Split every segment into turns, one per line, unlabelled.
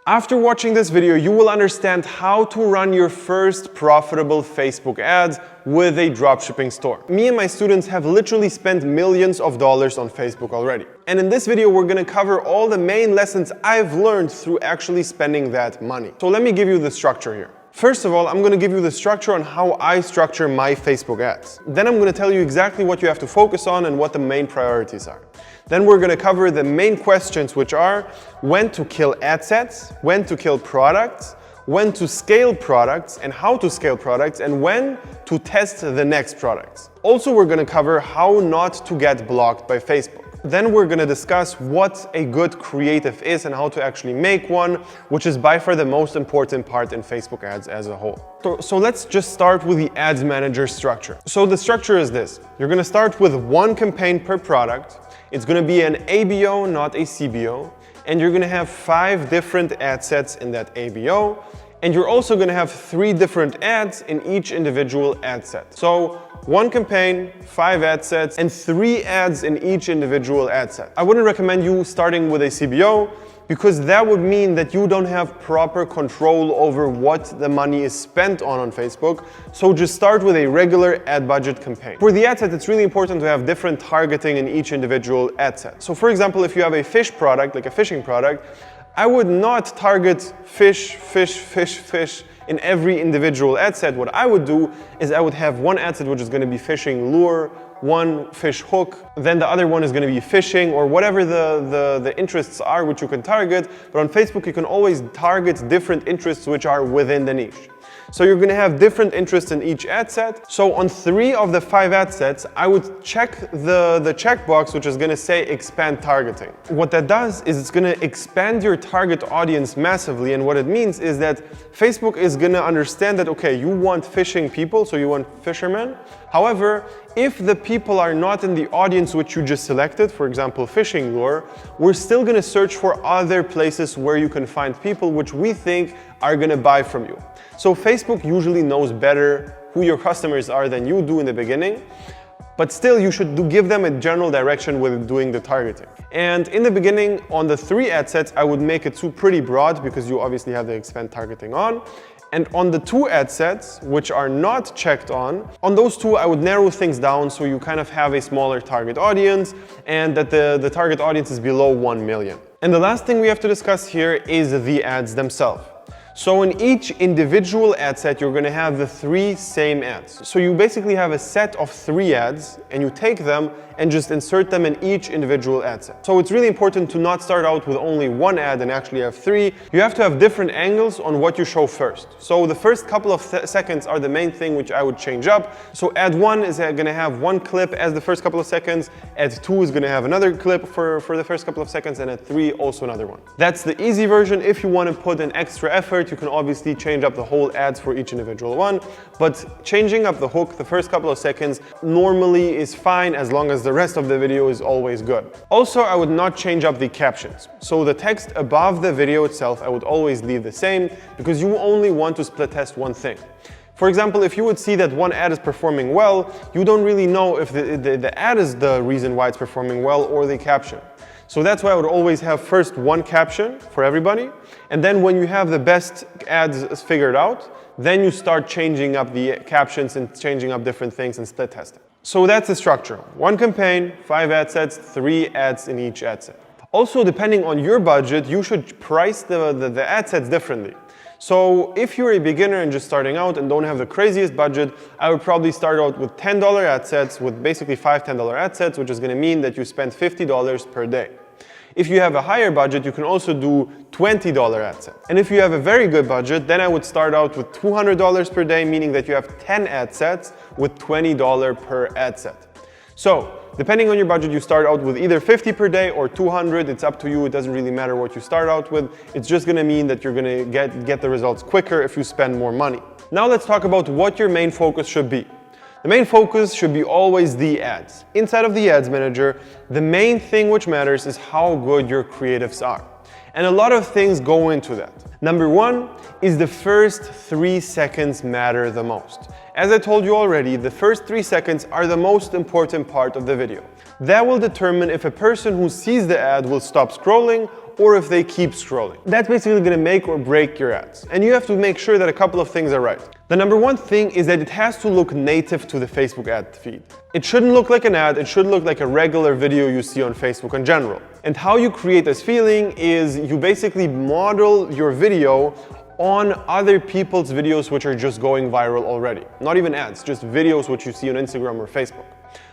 After watching this video, you will understand how to run your first profitable Facebook ads with a dropshipping store. Me and my students have literally spent millions of dollars on Facebook already. And in this video, we're gonna cover all the main lessons I've learned through actually spending that money. So let me give you the structure here. First of all, I'm gonna give you the structure on how I structure my Facebook ads. Then I'm gonna tell you exactly what you have to focus on and what the main priorities are. Then we're gonna cover the main questions, which are when to kill ad sets, when to kill products, when to scale products and how to scale products, and when to test the next products. Also, we're gonna cover how not to get blocked by Facebook. Then we're gonna discuss what a good creative is and how to actually make one, which is by far the most important part in Facebook ads as a whole. So let's just start with the ads manager structure. So the structure is this. You're gonna start with one campaign per product. It's gonna be an ABO, not a CBO. And you're gonna have 5 different ad sets in that ABO. And you're also gonna have 3 different ads in each individual ad set. So one campaign, 5 ad sets, and 3 ads in each individual ad set. I wouldn't recommend you starting with a CBO because that would mean that you don't have proper control over what the money is spent on Facebook. So just start with a regular ad budget campaign. For the ad set, it's really important to have different targeting in each individual ad set. So for example, if you have a fish product, like a fishing product, I would not target fish in every individual ad set. What I would do is I would have one ad set which is going to be fishing lure, one fish hook, then the other one is going to be fishing or whatever the interests are which you can target. But on Facebook, you can always target different interests which are within the niche. So you're going to have different interests in each ad set. So on 3 of the 5 ad sets, I would check the checkbox which is going to say expand targeting. What that does is it's going to expand your target audience massively, and what it means is that Facebook is going to understand that, okay, you want fishing people, so you want fishermen. However, if the people are not in the audience which you just selected, for example, fishing lure, we're still going to search for other places where you can find people which we think are going to buy from you. So Facebook usually knows better who your customers are than you do in the beginning, but still you should give them a general direction with doing the targeting. And in the beginning, on the 3 ad sets, I would make it pretty broad because you obviously have the expand targeting on. And on the 2 ad sets, which are not checked on those 2, I would narrow things down so you kind of have a smaller target audience and that the target audience is below 1 million. And the last thing we have to discuss here is the ads themselves. So in each individual ad set, you're gonna have the 3 same ads. So you basically have a set of 3 ads and you take them and just insert them in each individual ad set. So it's really important to not start out with only 1 ad and actually have 3. You have to have different angles on what you show first. So the first couple of seconds are the main thing which I would change up. So ad 1 is gonna have 1 clip as the first couple of seconds, ad 2 is gonna have another clip for the first couple of seconds, and ad 3 also another one. That's the easy version. If you wanna put an extra effort, you can obviously change up the whole ads for each individual one, but changing up the hook the first couple of seconds normally is fine as long as the rest of the video is always good. Also, I would not change up the captions. So the text above the video itself, I would always leave the same because you only want to split test one thing. For example, if you would see that one ad is performing well, you don't really know if the ad is the reason why it's performing well or the caption. So that's why I would always have first one caption for everybody, and then when you have the best ads figured out, then you start changing up the captions and changing up different things and split testing. So that's the structure. 1 campaign, 5 ad sets, 3 ads in each ad set. Also, depending on your budget, you should price the ad sets differently. So if you're a beginner and just starting out and don't have the craziest budget, I would probably start out with $10 ad sets with basically 5 $10 ad sets, which is going to mean that you spend $50 per day. If you have a higher budget, you can also do $20 ad sets. And if you have a very good budget, then I would start out with $200 per day, meaning that you have 10 ad sets with $20 per ad set. So depending on your budget, you start out with either 50 per day or 200. It's up to you. It doesn't really matter what you start out with. It's just going to mean that you're going to get the results quicker if you spend more money. Now let's talk about what your main focus should be. The main focus should be always the ads. Inside of the ads manager, the main thing which matters is how good your creatives are. And a lot of things go into that. Number 1 is the first 3 seconds matter the most. As I told you already, the first 3 seconds are the most important part of the video. That will determine if a person who sees the ad will stop scrolling or if they keep scrolling. That's basically gonna make or break your ads. And you have to make sure that a couple of things are right. The number one thing is that it has to look native to the Facebook ad feed. It shouldn't look like an ad, it should look like a regular video you see on Facebook in general. And how you create this feeling is you basically model your video on other people's videos which are just going viral already. Not even ads, just videos which you see on Instagram or Facebook.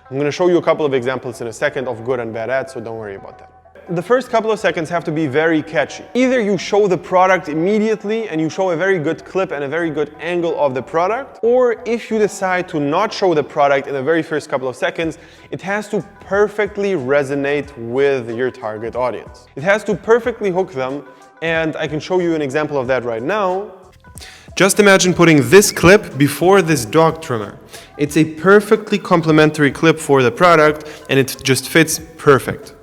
I'm gonna show you a couple of examples in a second of good and bad ads, so don't worry about that. The first couple of seconds have to be very catchy. Either you show the product immediately and you show a very good clip and a very good angle of the product, or if you decide to not show the product in the very first couple of seconds, it has to perfectly resonate with your target audience. It has to perfectly hook them, and I can show you an example of that right now. Just imagine putting this clip before this dog trimmer. It's a perfectly complementary clip for the product, and it just fits perfect.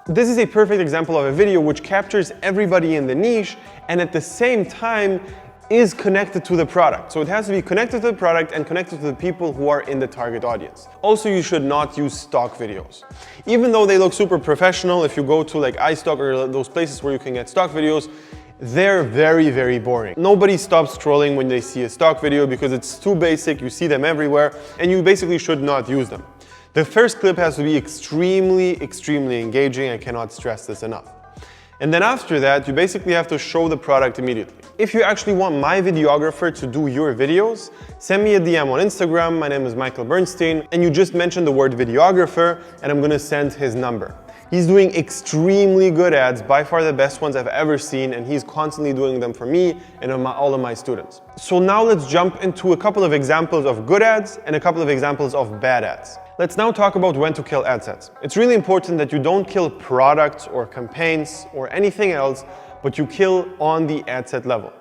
This is a perfect example of a video which captures everybody in the niche and at the same time is connected to the product. So it has to be connected to the product and connected to the people who are in the target audience. Also, you should not use stock videos. Even though they look super professional, if you go to like iStock or those places where you can get stock videos, they're very, very boring. Nobody stops scrolling when they see a stock video because it's too basic, you see them everywhere, and you basically should not use them. The first clip has to be extremely engaging. I cannot stress this enough. And then after that, you basically have to show the product immediately. If you actually want my videographer to do your videos, send me a DM on Instagram. My name is Michael Bernstein, and you just mention the word videographer, and I'm gonna send his number. He's doing extremely good ads, by far the best ones I've ever seen, and he's constantly doing them for me and all of my students. So now let's jump into a couple of examples of good ads and a couple of examples of bad ads. Let's now talk about when to kill ad sets. It's really important that you don't kill products or campaigns or anything else, but you kill on the ad set level.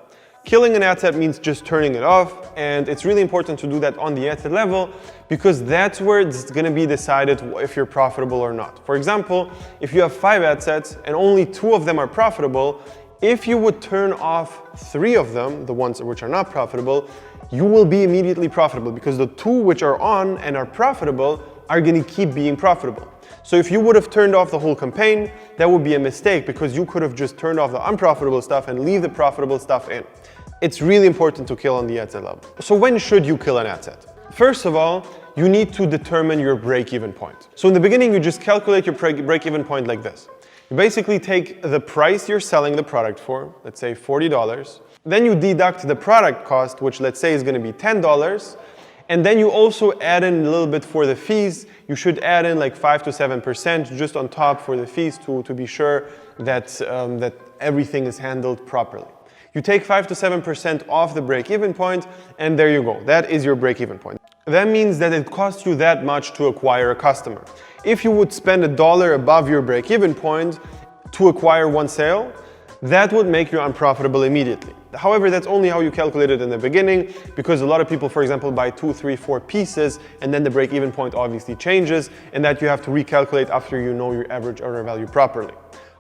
Killing an ad set means just turning it off, and it's really important to do that on the ad set level because that's where it's going to be decided if you're profitable or not. For example, if you have 5 ad sets and only 2 of them are profitable, if you would turn off 3 of them, the ones which are not profitable, you will be immediately profitable because the 2 which are on and are profitable are going to keep being profitable. So if you would have turned off the whole campaign, that would be a mistake because you could have just turned off the unprofitable stuff and leave the profitable stuff in. It's really important to kill on the ad set level. So when should you kill an ad set? First of all, you need to determine your break-even point. So in the beginning, you just calculate your break-even point like this. You basically take the price you're selling the product for, let's say $40, then you deduct the product cost, which let's say is going to be $10, and then you also add in a little bit for the fees. You should add in like 5 to 7% just on top for the fees to be sure that, that everything is handled properly. You take 5 to 7% off the break-even point, and there you go. That is your break-even point. That means that it costs you that much to acquire a customer. If you would spend $1 above your break-even point to acquire 1 sale, that would make you unprofitable immediately. However, that's only how you calculate it in the beginning because a lot of people, for example, buy 2, 3, 4 pieces and then the break-even point obviously changes and that you have to recalculate after you know your average order value properly.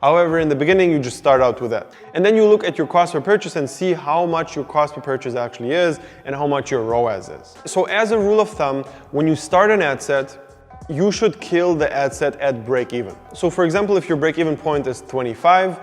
However, in the beginning, you just start out with that. And then you look at your cost per purchase and see how much your cost per purchase actually is and how much your ROAS is. So as a rule of thumb, when you start an ad set, you should kill the ad set at break even. So for example, if your break even point is 25,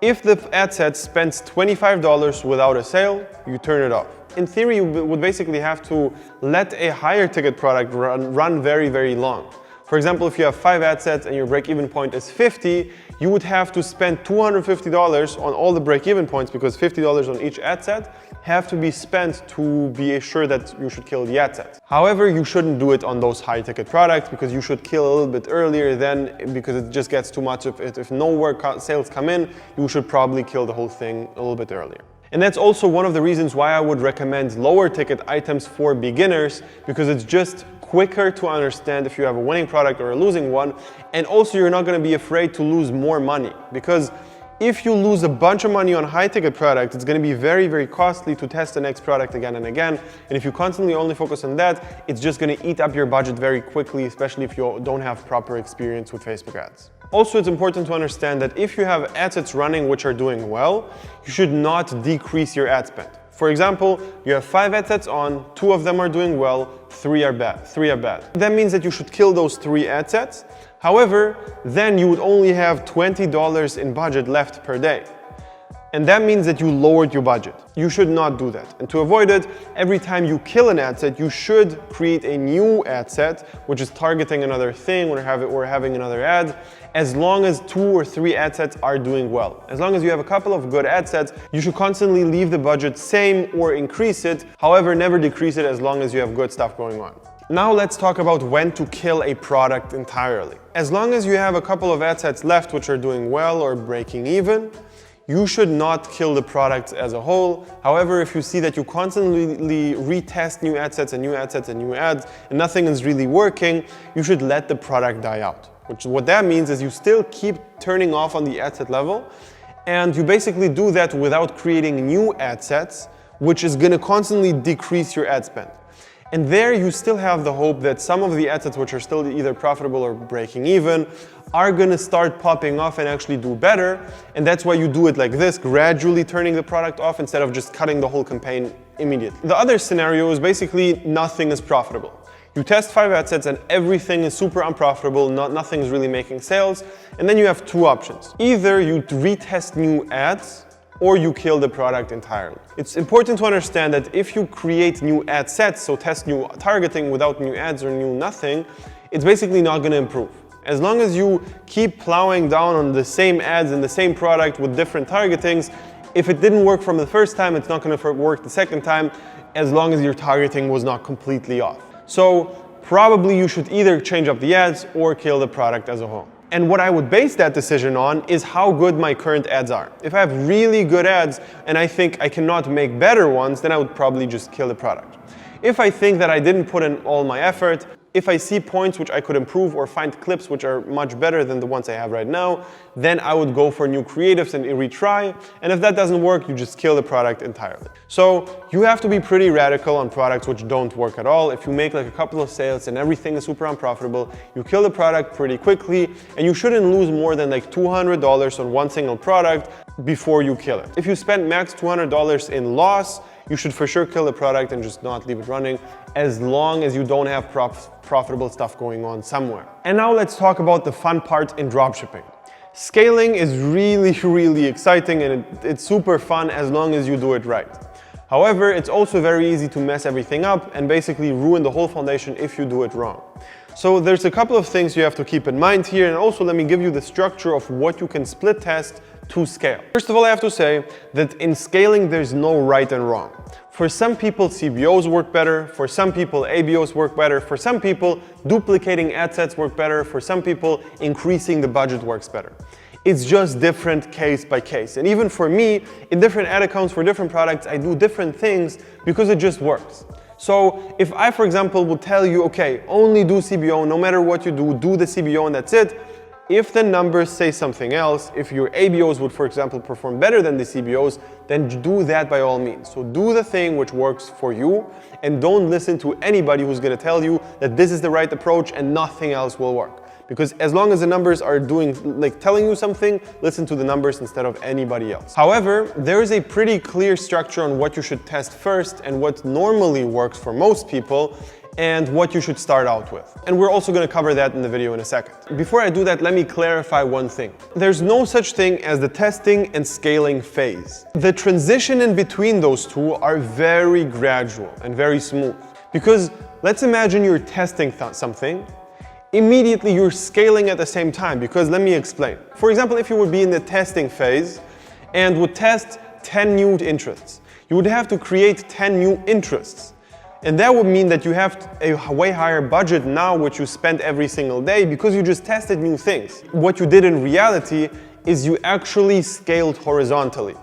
if the ad set spends $25 without a sale, you turn it off. In theory, you would basically have to let a higher ticket product run very, very long. For example, if you have 5 ad sets and your break-even point is 50, you would have to spend $250 on all the break-even points because $50 on each ad set have to be spent to be sure that you should kill the ad set. However, you shouldn't do it on those high-ticket products because you should kill a little bit earlier then because it just gets too much of it. If no sales come in, you should probably kill the whole thing a little bit earlier. And that's also one of the reasons why I would recommend lower ticket items for beginners because it's just quicker to understand if you have a winning product or a losing one. And also you're not going to be afraid to lose more money because if you lose a bunch of money on high ticket products, it's going to be very, very costly to test the next product again and again. And if you constantly only focus on that, it's just going to eat up your budget very quickly, especially if you don't have proper experience with Facebook ads. Also, it's important to understand that if you have ad sets running which are doing well, you should not decrease your ad spend. For example, you have 5 ad sets on, 2 of them are doing well, 3 are bad. That means that you should kill those 3 ad sets, However, then you would only have $20 in budget left per day. And that means that you lowered your budget. You should not do that. And to avoid it, every time you kill an ad set, you should create a new ad set, which is targeting another thing or having another ad, as long as 2 or 3 ad sets are doing well. As long as you have a couple of good ad sets, you should constantly leave the budget same or increase it. However, never decrease it as long as you have good stuff going on. Now let's talk about when to kill a product entirely. As long as you have a couple of ad sets left which are doing well or breaking even, you should not kill the product as a whole. However, if you see that you constantly retest new ad sets and new ad sets and new ads and nothing is really working, you should let the product die out. What that means is you still keep turning off on the ad set level, and you basically do that without creating new ad sets, which is going to constantly decrease your ad spend. And there you still have the hope that some of the ad sets which are still either profitable or breaking even are going to start popping off and actually do better. And that's why you do it like this, gradually turning the product off instead of just cutting the whole campaign immediately. The other scenario is basically nothing is profitable. You test 5 ad sets and everything is super unprofitable, nothing is really making sales. And then you have 2 options. Either you retest new ads or you kill the product entirely. It's important to understand that if you create new ad sets, so test new targeting without new ads or new nothing, it's basically not going to improve. As long as you keep plowing down on the same ads and the same product with different targetings, if it didn't work from the first time, it's not going to work the second time, as long as your targeting was not completely off. So probably you should either change up the ads or kill the product as a whole. And what I would base that decision on is how good my current ads are. If I have really good ads and I think I cannot make better ones, then I would probably just kill the product. If I think that I didn't put in all my effort, if I see points which I could improve or find clips which are much better than the ones I have right now, then I would go for new creatives and retry. And if that doesn't work, you just kill the product entirely. So you have to be pretty radical on products which don't work at all. If you make like a couple of sales and everything is super unprofitable, you kill the product pretty quickly, and you shouldn't lose more than like $200 on one single product before you kill it. If you spend max $200 in loss, you should for sure kill the product and just not leave it running, as long as you don't have profitable stuff going on somewhere. And now let's talk about the fun part in dropshipping. Scaling is really exciting, and it's super fun as long as you do it right. However, it's also very easy to mess everything up and basically ruin the whole foundation if you do it wrong. So there's a couple of things you have to keep in mind here, and also let me give you the structure of what you can split test to scale. First of all, I have to say that in scaling, there's no right and wrong. For some people, CBOs work better. For some people, ABOs work better. For some people, duplicating ad sets work better. For some people, increasing the budget works better. It's just different case by case. And even for me, in different ad accounts for different products, I do different things because it just works. So if I, for example, would tell you, okay, only do CBO, no matter what you do the CBO and that's it. If the numbers say something else, if your ABOs would, for example, perform better than the CBOs, then do that by all means. So do the thing which works for you, and don't listen to anybody who's going to tell you that this is the right approach and nothing else will work. Because as long as the numbers are telling you something, listen to the numbers instead of anybody else. However, there is a pretty clear structure on what you should test first and what normally works for most people, and what you should start out with. And we're also going to cover that in the video in a second. Before I do that, let me clarify one thing. There's no such thing as the testing and scaling phase. The transition in between those two are very gradual and very smooth. Because let's imagine you're testing something, immediately you're scaling at the same time, because let me explain. For example, if you would be in the testing phase and would test 10 new interests, you would have to create 10 new interests. And that would mean that you have a way higher budget now, which you spend every single day because you just tested new things. What you did in reality is you actually scaled horizontally.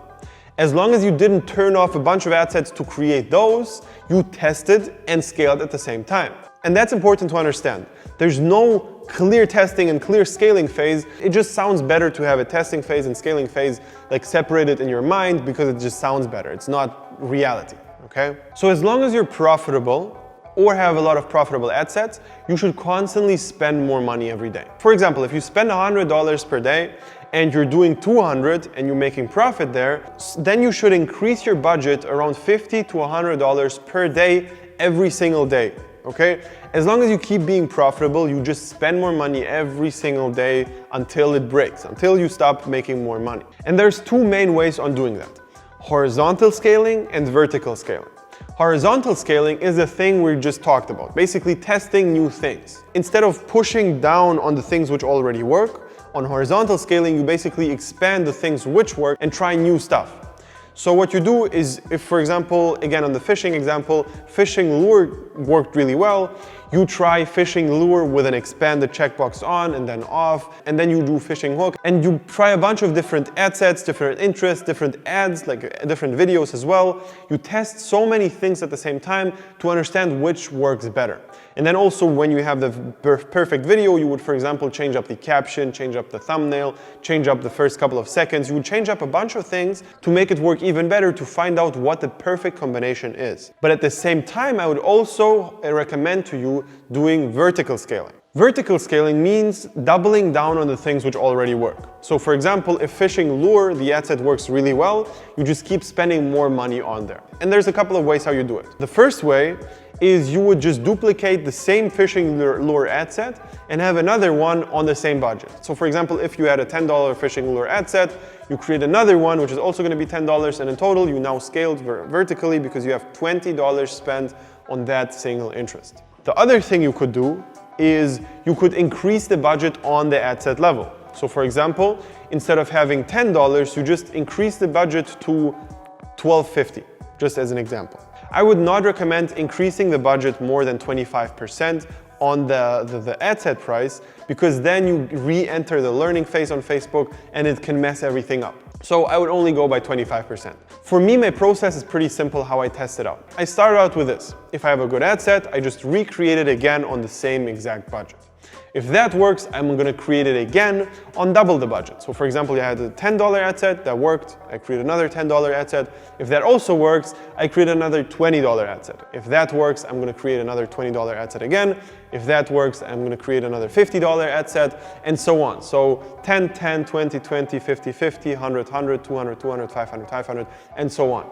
As long as you didn't turn off a bunch of ad sets to create those, you tested and scaled at the same time. And that's important to understand. There's no clear testing and clear scaling phase. It just sounds better to have a testing phase and scaling phase separated in your mind because it just sounds better. It's not reality. Okay? So as long as you're profitable or have a lot of profitable ad sets, you should constantly spend more money every day. For example, if you spend $100 per day and you're doing 200 and you're making profit there, then you should increase your budget around $50 to $100 per day every single day. okay? As long as you keep being profitable, you just spend more money every single day until it breaks, until you stop making more money. And there's two main ways on doing that: horizontal scaling and vertical scaling. Horizontal scaling is the thing we just talked about, basically testing new things. Instead of pushing down on the things which already work, on horizontal scaling, you basically expand the things which work and try new stuff. So what you do is, if for example, again on the fishing example, fishing lure worked really well, you try fishing lure with an expanded checkbox on and then off, and then you do fishing hook, and you try a bunch of different ad sets, different interests, different ads, like different videos as well. You test so many things at the same time to understand which works better. And then also when you have the perfect video, you would, for example, change up the caption, change up the thumbnail, change up the first couple of seconds. You would change up a bunch of things to make it work even better, to find out what the perfect combination is. But at the same time, I would also recommend to you doing vertical scaling. Vertical scaling means doubling down on the things which already work. So for example, if fishing lure, the ad set works really well, you just keep spending more money on there. And there's a couple of ways how you do it. The first way is you would just duplicate the same fishing lure ad set and have another one on the same budget. So for example, if you had a $10 fishing lure ad set, you create another one which is also going to be $10, and in total you now scaled vertically because you have $20 spent on that single interest. The other thing you could do is you could increase the budget on the ad set level. So for example, instead of having $10, you just increase the budget to $12.50, just as an example. I would not recommend increasing the budget more than 25% on the ad set price, because then you re-enter the learning phase on Facebook and it can mess everything up. So I would only go by 25%. For me, my process is pretty simple how I test it out. I start out with this. If I have a good ad set, I just recreate it again on the same exact budget. If that works, I'm gonna create it again on double the budget. So for example, I had a $10 ad set, that worked, I create another $10 ad set. If that also works, I create another $20 ad set. If that works, I'm gonna create another $20 ad set again. If that works, I'm gonna create another $50 ad set, and so on. So 10, 10, 20, 20, 50, 50, 100, 100, 200, 200, 500, 500, and so on.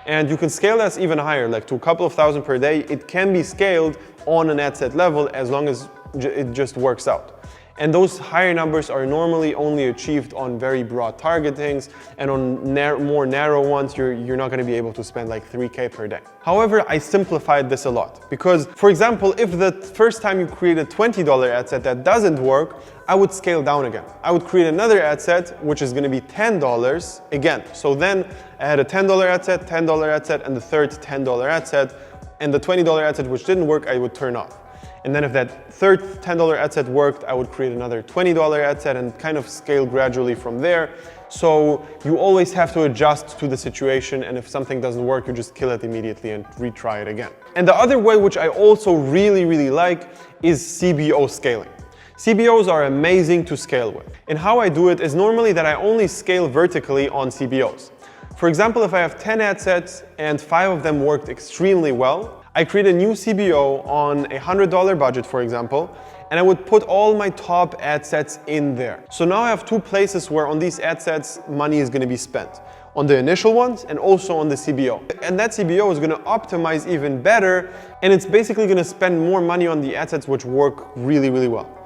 And you can scale this even higher, like to a couple of thousand per day. It can be scaled on an ad set level as long as it just works out. And those higher numbers are normally only achieved on very broad targetings, and on more narrow ones, you're not gonna be able to spend like 3K per day. However, I simplified this a lot because, for example, if the first time you create a $20 ad set that doesn't work, I would scale down again. I would create another ad set, which is gonna be $10 again. So then I had a $10 ad set, $10 ad set, and the third $10 ad set, and the $20 ad set which didn't work, I would turn off. And then if that third $10 ad set worked, I would create another $20 ad set and kind of scale gradually from there. So you always have to adjust to the situation, and if something doesn't work, you just kill it immediately and retry it again. And the other way, which I also really like, is CBO scaling. CBOs are amazing to scale with. And how I do it is normally that I only scale vertically on CBOs. For example, if I have 10 ad sets and 5 of them worked extremely well, I create a new CBO on a $100 budget, for example, and I would put all my top ad sets in there. So now I have two places where on these ad sets money is going to be spent. On the initial ones and also on the CBO. And that CBO is going to optimize even better, and it's basically going to spend more money on the ad sets which work really well.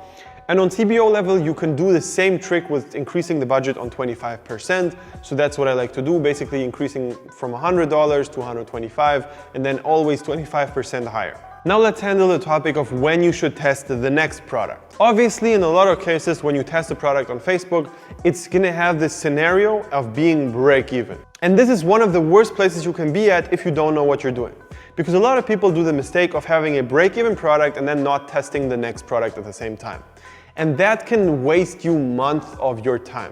And on CBO level, you can do the same trick with increasing the budget on 25%. So that's what I like to do, basically increasing from $100 to $125, and then always 25% higher. Now let's handle the topic of when you should test the next product. Obviously, in a lot of cases, when you test a product on Facebook, it's gonna have this scenario of being break even. And this is one of the worst places you can be at if you don't know what you're doing. Because a lot of people do the mistake of having a break-even product and then not testing the next product at the same time. And that can waste you months of your time.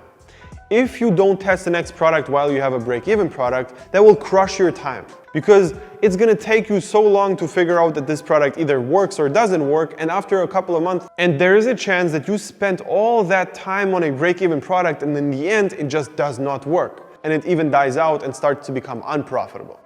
If you don't test the next product while you have a break-even product, that will crush your time, because it's gonna take you so long to figure out that this product either works or doesn't work, and after a couple of months, and there is a chance that you spent all that time on a break-even product and in the end it just does not work, and it even dies out and starts to become unprofitable.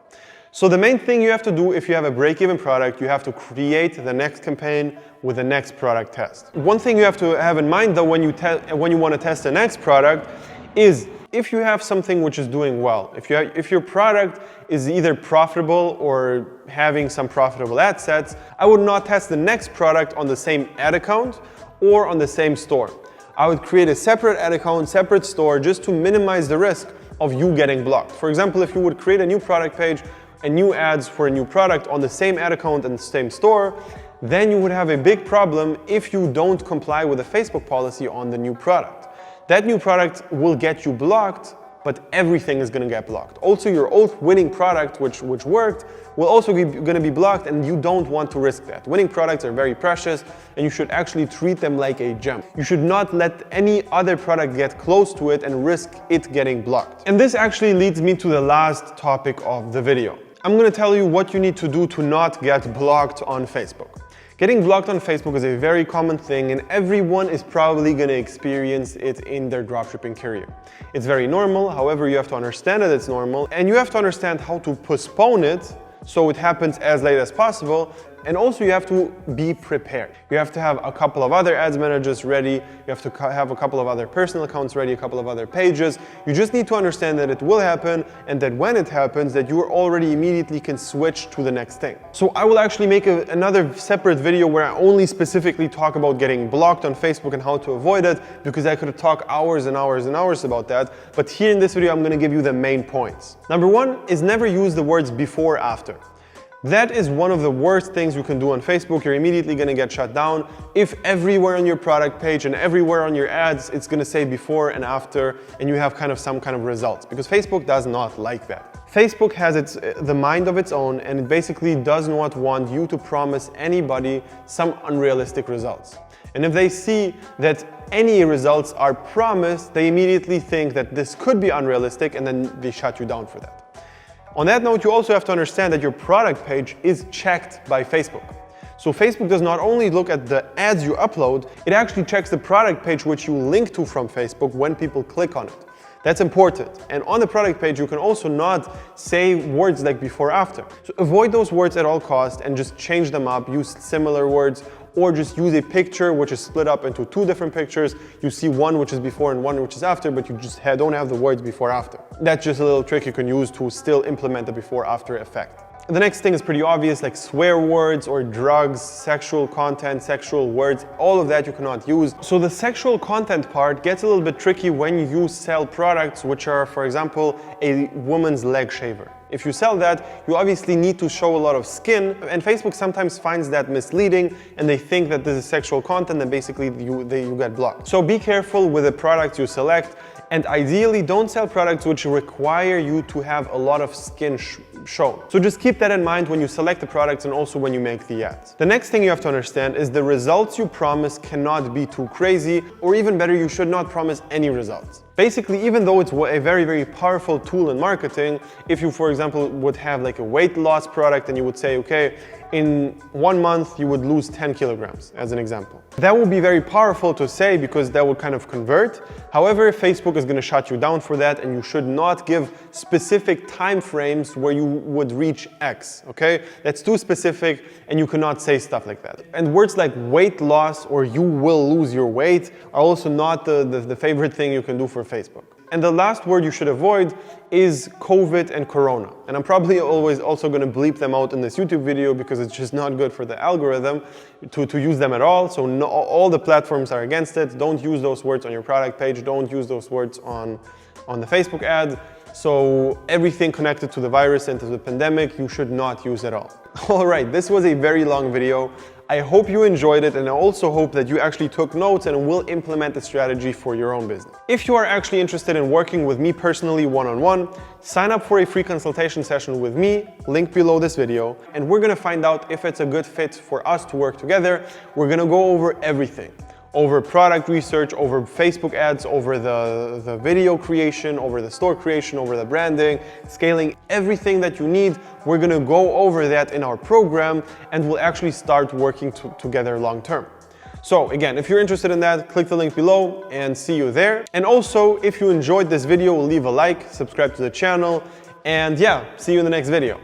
So the main thing you have to do if you have a break-even product, you have to create the next campaign with the next product test. One thing you have to have in mind though when you want to test the next product is If you have something which is doing well, if your product is either profitable or having some profitable ad sets, I would not test the next product on the same ad account or on the same store. I would create a separate ad account, separate store, just to minimize the risk of you getting blocked. For example, if you would create a new product page and new ads for a new product on the same ad account and the same store, then you would have a big problem if you don't comply with the Facebook policy on the new product. That new product will get you blocked, but everything is going to get blocked. Also, your old winning product, which worked, will also be going to be blocked, and you don't want to risk that. Winning products are very precious, and you should actually treat them like a gem. You should not let any other product get close to it and risk it getting blocked. And this actually leads me to the last topic of the video. I'm going to tell you what you need to do to not get blocked on Facebook. Getting blocked on Facebook is a very common thing, and everyone is probably going to experience it in their dropshipping career. It's very normal, however, you have to understand that it's normal, and you have to understand how to postpone it so it happens as late as possible. And also you have to be prepared. You have to have a couple of other ads managers ready, you have to have a couple of other personal accounts ready, a couple of other pages. You just need to understand that it will happen, and that when it happens, that you already immediately can switch to the next thing. So I will actually make another separate video where I only specifically talk about getting blocked on Facebook and how to avoid it, because I could talk hours and hours and hours about that. But here in this video, I'm going to give you the main points. Number one is never use the words before, after. That is one of the worst things you can do on Facebook. You're immediately going to get shut down if everywhere on your product page and everywhere on your ads, it's going to say before and after, and you have some kind of results, because Facebook does not like that. Facebook has the mind of its own, and it basically does not want you to promise anybody some unrealistic results. And if they see that any results are promised, they immediately think that this could be unrealistic, and then they shut you down for that. On that note, you also have to understand that your product page is checked by Facebook. So Facebook does not only look at the ads you upload, it actually checks the product page which you link to from Facebook when people click on it. That's important. And on the product page, you can also not say words like before, after. So avoid those words at all costs and just change them up, use similar words, or just use a picture which is split up into two different pictures. You see one which is before and one which is after, but you just don't have the words before, after. That's just a little trick you can use to still implement the before, after effect. The next thing is pretty obvious, like swear words or drugs, sexual content, sexual words, all of that you cannot use. So the sexual content part gets a little bit tricky when you sell products which are, for example, a woman's leg shaver. If you sell that, you obviously need to show a lot of skin, and Facebook sometimes finds that misleading, and they think that this is sexual content, and basically you get blocked. So be careful with the products you select, and ideally don't sell products which require you to have a lot of skin shown. So just keep that in mind when you select the products and also when you make the ads. The next thing you have to understand is the results you promise cannot be too crazy, or even better, you should not promise any results. Basically, even though it's a very, very powerful tool in marketing, if you, for example, would have like a weight loss product and you would say, okay, in 1 month you would lose 10 kilograms, as an example. That would be very powerful to say because that would kind of convert. However, Facebook is going to shut you down for that, and you should not give specific time frames where you would reach X, okay? That's too specific, and you cannot say stuff like that. And words like weight loss or you will lose your weight are also not the favorite thing you can do for Facebook. And the last word you should avoid is COVID and Corona. And I'm probably always also going to bleep them out in this YouTube video because it's just not good for the algorithm to use them at all. So all the platforms are against it. Don't use those words on your product page. Don't use those words on the Facebook ad. So everything connected to the virus and to the pandemic, you should not use at all. All right, this was a very long video. I hope you enjoyed it, and I also hope that you actually took notes and will implement the strategy for your own business. If you are actually interested in working with me personally one-on-one, sign up for a free consultation session with me, link below this video, and we're gonna find out if it's a good fit for us to work together. We're gonna go over everything. Over product research, over Facebook ads, over the video creation, over the store creation, over the branding, scaling, everything that you need. We're gonna go over that in our program, and we'll actually start working together long term. So again, if you're interested in that, click the link below and see you there. And also, if you enjoyed this video, leave a like, subscribe to the channel, and yeah, see you in the next video.